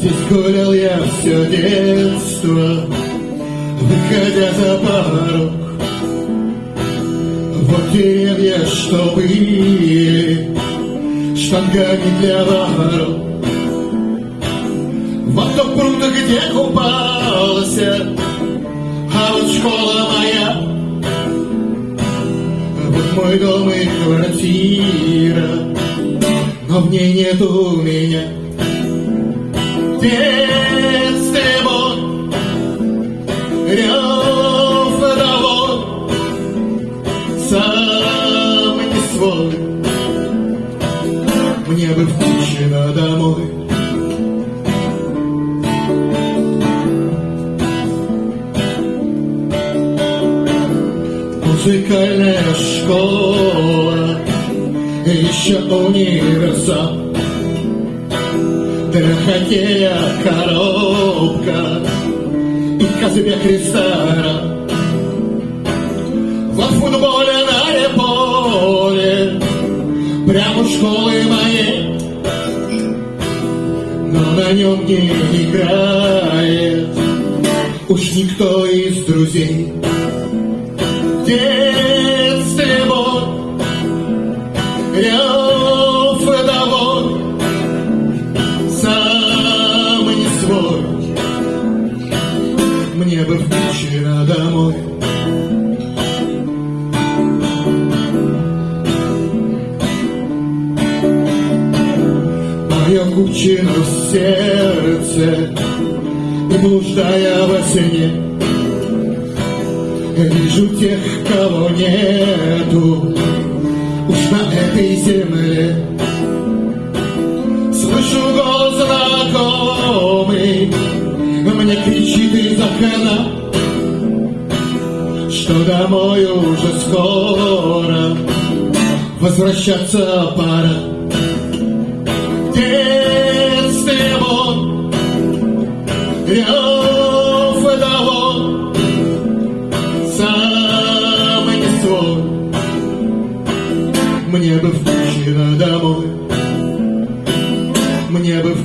Здесь гулял я все детство, выходя за порог. Вот деревья, что были штангами для ворот. Вот тот пруд, где купался, а вот школа моя. Вот мой дом и квартира, но в ней нету меня. В детстве мой рев водовод, сам не свой, мне бы в Кучино домой. Музыкальная школа, еще универсал, для хоккея коробка и Казбек ресторан. Во футболе на поле, прямо у школы моей, но на нем не играет уж никто из друзей. В детстве мой рев водовод, сам не свой, мне бы в Кучино домой. Мое Кучино в сердце, и блуждая во сне, вижу тех, кого нету уж на этой земле. Слышу голос знакомый, мне кричит из окна, что домой уже скоро возвращаться пора. В детстве мой рев водовод, сам не свой, мне бы в Кучино домой, мне бы в